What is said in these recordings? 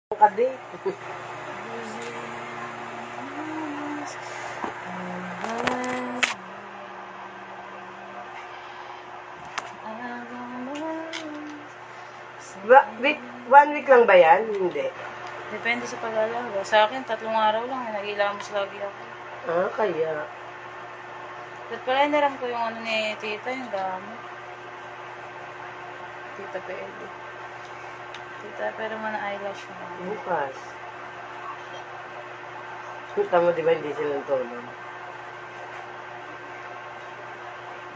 Kadi. One week lang ba yan? Hindi. Depende sa pag-alaga. Sa akin, 3 araw lang. Nag-ilamos lagi ako. Ah, kaya. At pala, naram ko yung ano ni tita, yung gamit. Tita Peli. Tita, pero mana eyelash mo. Bukas. Kita mo, di ba, hindi sila tulog?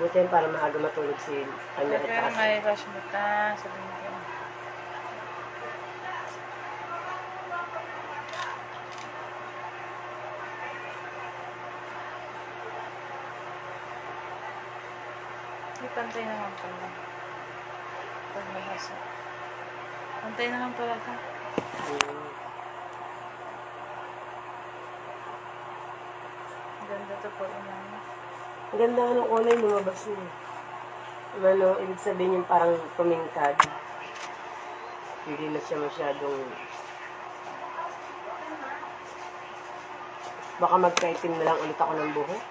Buti yan para maaga matulog si ano. Pero may eyelash mo ta. Sabi mo ko. Pantay naman pala. Paglabasa. Pantay naman pala ka. Ganda to po. Ang ganda ng kulay lumabas niya. Ano, ibig sabihin yung parang tumingkad. Hindi na siya masyadong... Baka magkaitim na lang ulit ako ng buhok.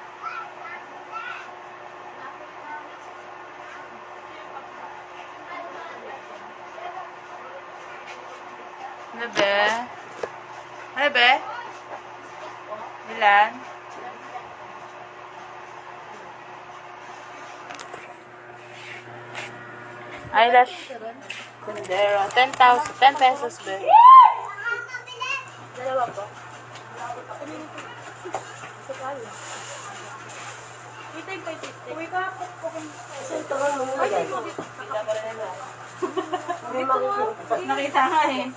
Ano be? Ano be? Ilan? Eyelash. Sendero. 10,000. 10 pesos be. Dalawa po. Ito yung 550. Uwi ka po. Kasi ito nga mo nga yan. Nakita nga eh.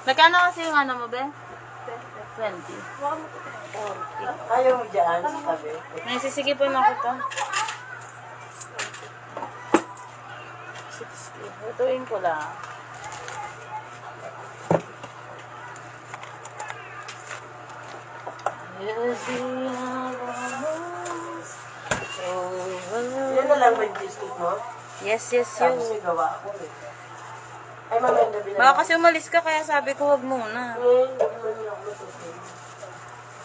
Nagkano kasi yung ano mo be? 20. 40. Ayaw mo dyan, sabi. Naisisigipan ako to. 60. Lutuin ko lang. Yan na lang ba yung biscuit mo? Yes, yes, Sabi yun. siya gawa ako eh. Ay, maganda binala. Baka kasi umalis ka, kaya sabi ko wag muna. Hindi naman ako matutunan.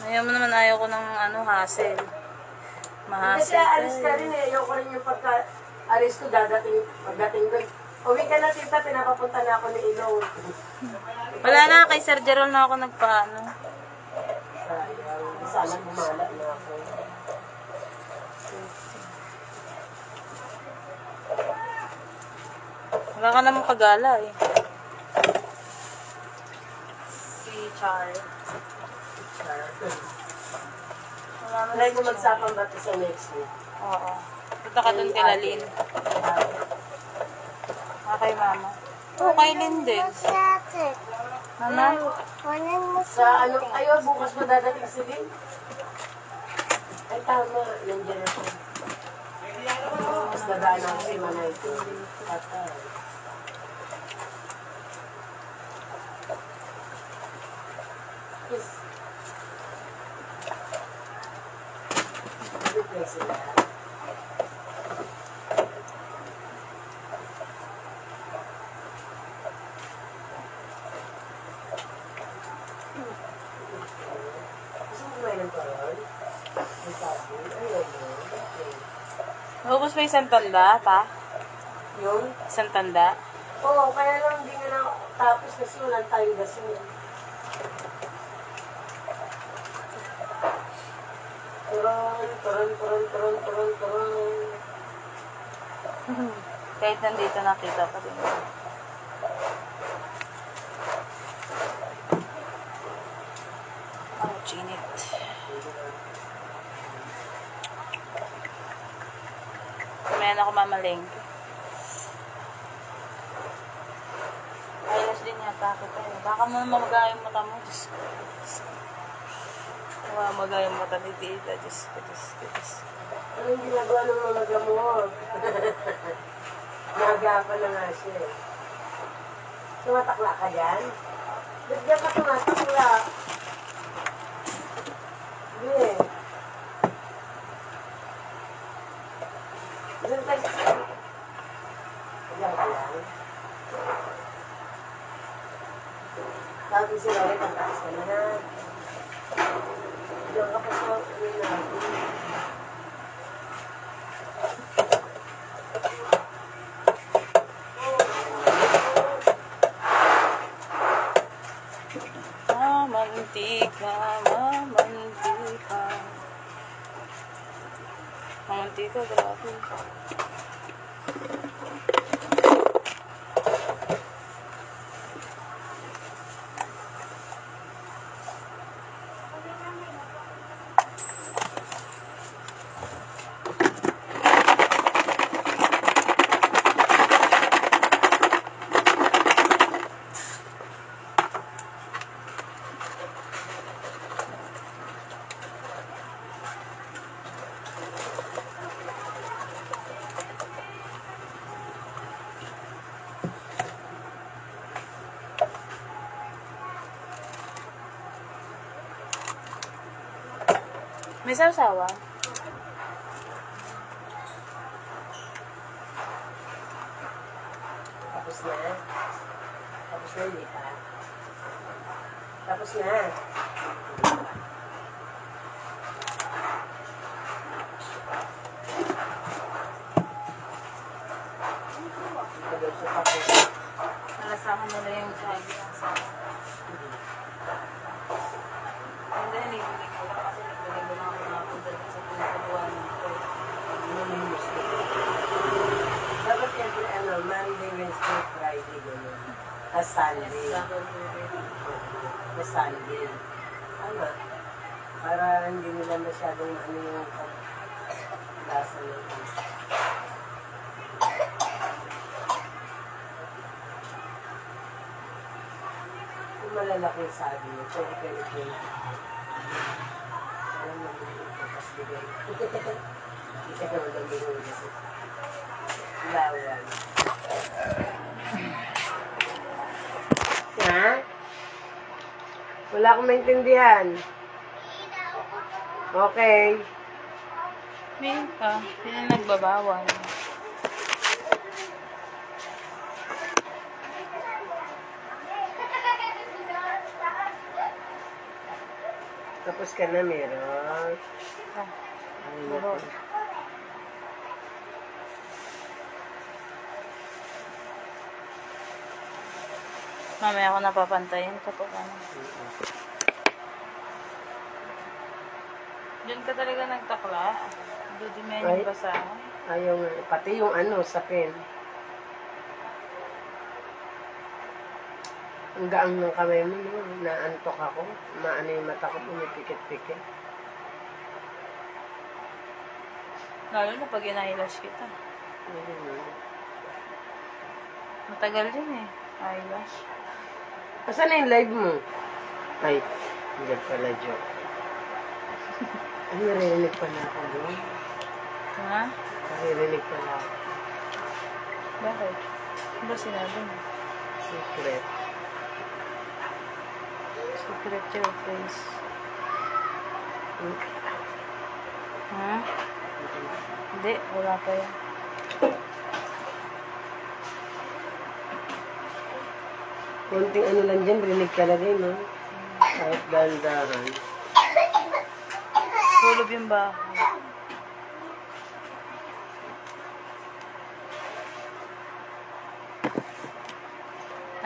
Ayaw mo naman, ayaw ko ng ano, hassle. Kasi Mahassle alis ka rin eh. Ayaw ko rin yung pagka-alis ko pagdating doon. Uwi ka na tita, pinapapunta na ako ni Ilaw. Wala na, kay Sir Gerald na ako nagpaano. Sayang. Sana bumala na ako. Wala ka namang kagala eh. Si Char. Wala na Try ko magsapang bato sa next week. Oo. Punta ka dun kay Lin. Kay mama. Oo, kay Lin din. Mama? Sa ano, ayaw, bukas mo dadating si Lynn? Ay, tama. Nandiyan ako. Mas dadaan ako si Manay ko. Yes. Replace sila. Naubos ba isang tanda, pa? Yung? Isang tanda? Oo, kaya lang hindi nga na tapos kasi walang tayong gasol. Turon. Kahit nandito nakita pa din. Oh, chinit. Kumain ako mamalengke. Ayos din yata ako tayo. Baka mo naman magaya yung mata mo. Diyos ko. Magaya yung mata ni tita. Diyos ko. Anong ginagawa ng mga gamot? Nagapan na nga siya eh. Tumatakla ka dyan? Ba't dyan ka tumatakla? Hindi. Diyan tayo sa... Diyan ka lang. Tapos si Lola, tataas ka na na. Diyan ka pa sa uwi natin. Mamantika, mamantika. Mamantika, grabe. May sasawa? Tapos na. Tapos na, hindi pa. Tapos na. Tagal sa tapos. Nalasahan nila yung sabi ng sawa. Hindi, hindi ko lang kasi nagbaling lang ako napunta sa pinatuluan nito. Dapat every Monday, Wednesday, Friday, gano'n. Tapos Sunday. Tapos Sunday. Tama. Para hindi nila masyadong ano yung lasa ng isa. Kung malalaki yung sabi mo, pwede ka ito. Alam mo, tapos bigay. Hindi ka naman ang bigay kasi. Lawan. Ha? Wala akong maintindihan. Okay. May pa, sila nagbabawal. Tapos ka na, meron. Meron. Mamaya ako napapantayin kapag ano. Diyan ka talaga nagtakla. Dudumen yung basahan. Ayaw nga. Pati yung ano, sa pen. Ang gaang ng kamay mo, no? Naantok ako. Maano yung mata ko, pumipikit-pikit. Lalo na pag inailash kita. Matagal din eh. Eyelash. Asan na yung live mo? Ay, hindi pala joke. Ay, naririnig pala ako doon. Ha? Naririnig pala ako. Bakit? Ano ba sinabi mo? Secret. Secret your face. Ha? Hindi, wala pa yan. Konting ano lang dyan, rinig ka na rin, no? Kahit dahan-dahan. Hulog yung bahay.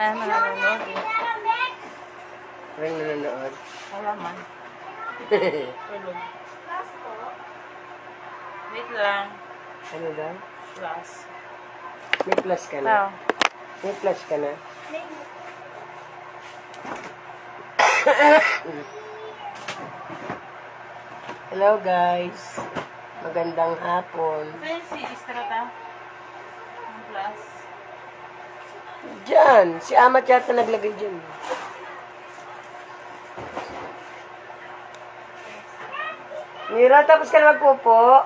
Ay, mananonood eh. Parang nanonood. Wala man. Hulog. Wait lang. Ano daw? Plus. May plus ka na? Tao. May plus ka na? Hello guys. Magandang hapon. Saan si Estrata? Ang plus. Diyan. Si Amat yata naglagay dyan. Mira, tapos ka na magpupo?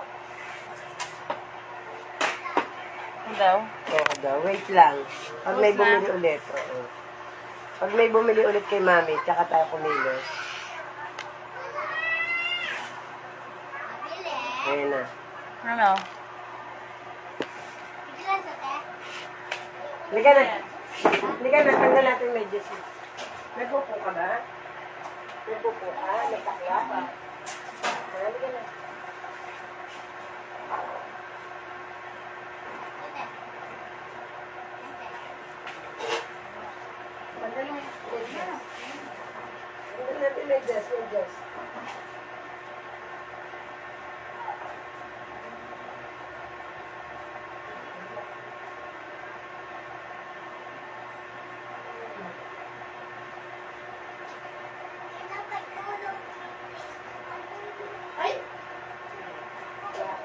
Ano daw? Oo daw. Wait lang. Pag may Tapos na. bumili ulit. Oo. Pag may bumili ulit kay Mami, tsaka tayo kumilos. Ayan na. Ano? Halika na. Halika na. Tanggal natin medyas. Nagpupo ka ba? Nagpupo ka? Nagtakla ka? Marami ka na. Mandali mo. Mandali natin may dress. May dress. Ay! Ayan.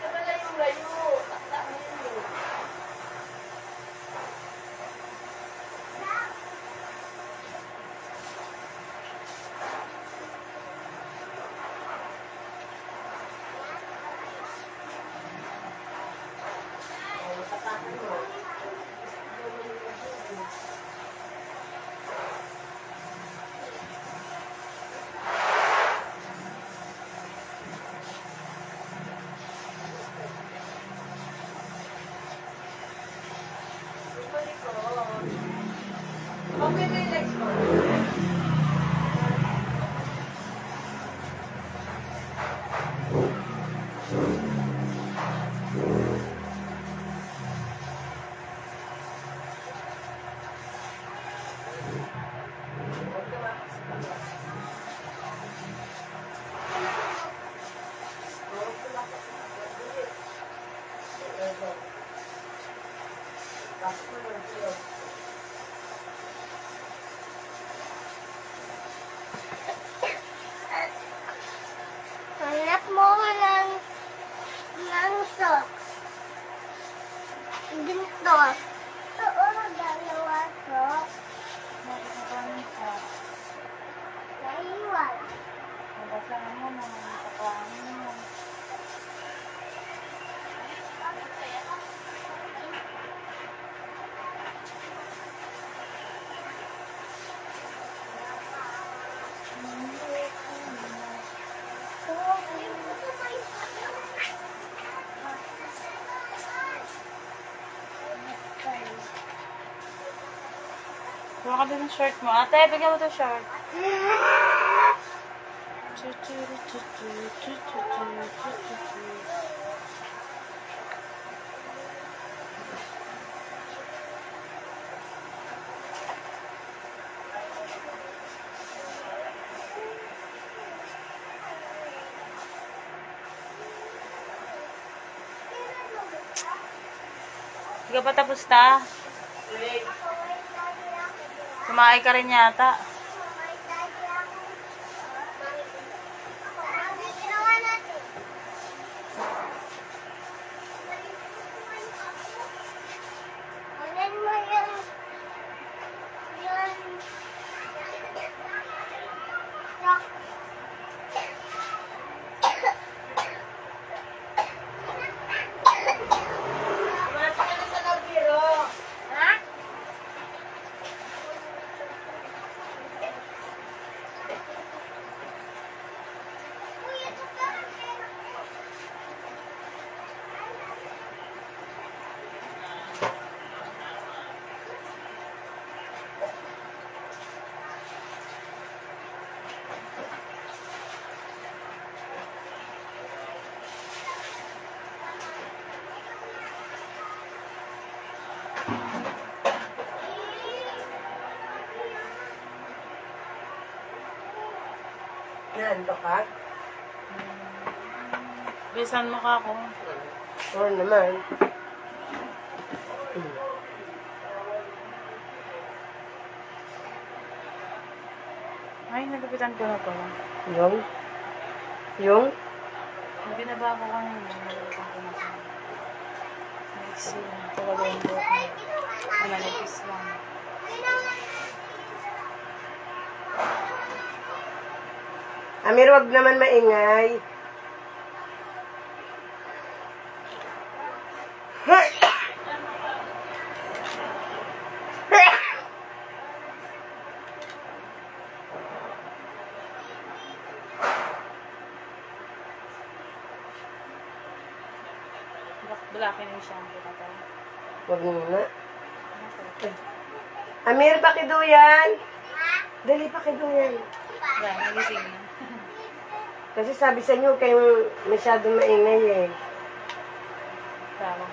Ito na. Layo. Taktak mo yun. Tapakan mo. Okay na yung legs mo. Hanap mo ng socks. Dito. Oo, dalawa socks. Naiwan. Nabasahan mo na nakakuhaan mo. Kuha ka din ng short mo. Ate, bigyan mo ito short. Hindi ka pa tapos ta? Wait. Kumain ka rin yata. Pumasok ka na sa Nobiro. Ha? Naanto ka? Bisan mo ka ako. Oo naman. Ay, nalupitan ko na pala. Yung? Yung? Yung binaba ko kanina, nalupitan ko na pala. Next year, talaga yung buhok mo. Manipis lang. Amir, wag naman maingay. laki ng shampoo na to. Huwag mo nga. Amir, pakiduyan. Dali, pakiduyan. Yan, nagising na. Kasi sabi sa inyo, kayong masyadong maingay eh.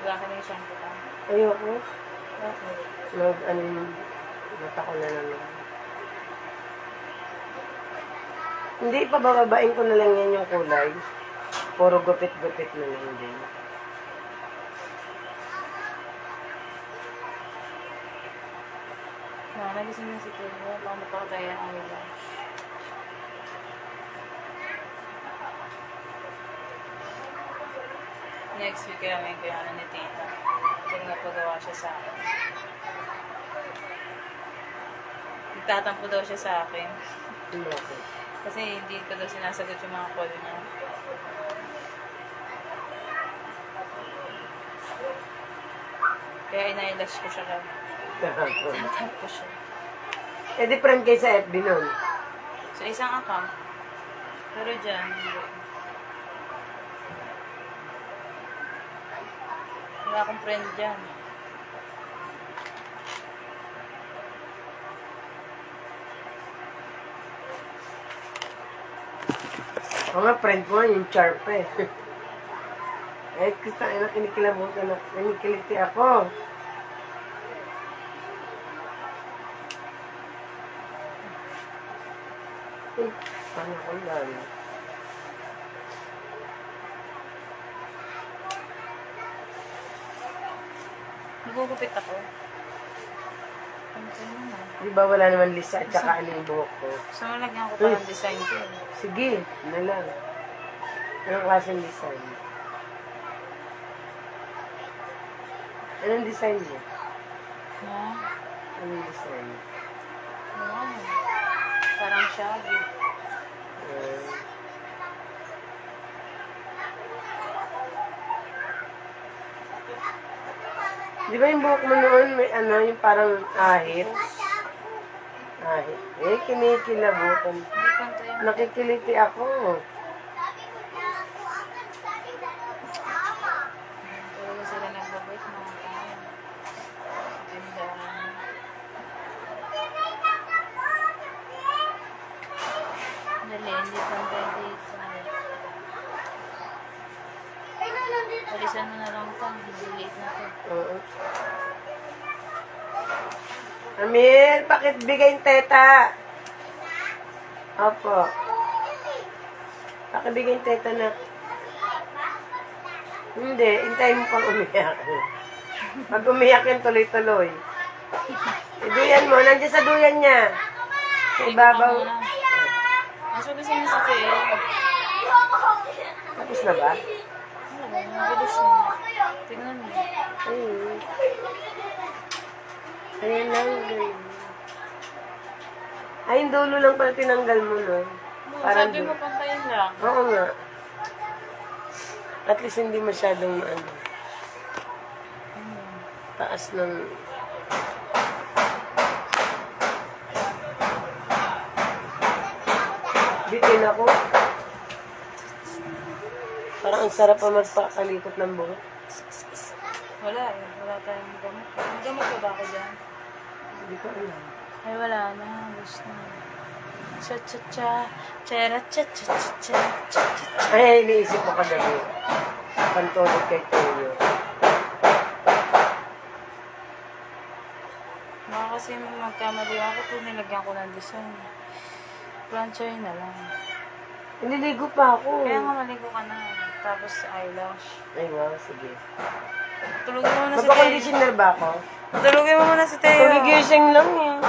Laki ng shampoo ka. Ayoko. Okay. Mata ko na naman. Hindi, pabababain ko na lang yan yung kulay. Puro gupit-gupit na lang din. Nagising na si Tulo. Paano pa kaya ang eyelash? Next week kaya may kaya ni Tita. Kaya nagpagawa siya sa akin. Nagtatampo daw siya sa akin. Bakit? Kasi hindi ko daw sinasagot yung mga call niya. Kaya inailash ko siya kaya. Tatampo siya. Eh, di friend kayo sa FB nun. Sa isang account. Pero dyan, hindi. Wala akong friend dyan. O nga, friend ko yung Charp eh. Eh, kita na kinikilabutan na. Kinikiliti ako. Eh, paano ko lang? Nagugupit ako. Ano ko naman? Di ba wala naman lisa at saka ano yung buhok ko? Gusto mo lagyan ko pa ng design ko eh. Sige, na lang. Anong klaseng design? Anong design mo? Ha? Anong design? Ano? Parang shaggy. Uh, Di ba yung buhok mo noon, may ano, yung parang ahit? Ahit. Eh, kinikilabutan. Hindi kwento yun. Nakikiliti ako. Talaga sila nagbabait mga tayo. Tindahan. Dali, hindi kwento dito. Alisan mo na lang ito. Hindi-late na ito. Oo. Amir, bakit bigay yung teta? Opo. Bakit bigay yung teta na? Hindi, hintayin mo pang umiyak. Pag umiyak yan, tuloy-tuloy. Duyan mo, nandiyan sa duyan niya. Sa ibabaw. Nasubisin niya sa kayo. Tapos na ba? Mabilis na. Tingnan mo. Ayun. Ayun lang. Ganun. Ay, yung dulo lang pala tinanggal mo, no? Parang Sabi mo pantayin lang. Oo nga. At least hindi masyadong ano. Taas ng... Bitin ako. Parang ang sarap pa magpakalikot ng buhok. Wala eh. Wala tayong gamot. May gamot pa ba ako dyan? Hindi ko alam. Ay, wala na. Gusto na. Cha-cha-cha. Cha-cha-cha-cha-cha. Cha-cha-cha. Ay, iniisip ko kagabi. Pantulog kay Toyo. Baka kasi magkamali ako kung nilagyan ko ng design. Planchay na lang. Nililigo pa ako. Kaya nga maligo ka na. Tapos eyelash. Ay, wow, sige. Tulugin mo muna si Teo. Magpa-conditioner ba ako? Tulugin mo muna si Teo. Tuligising lang eh.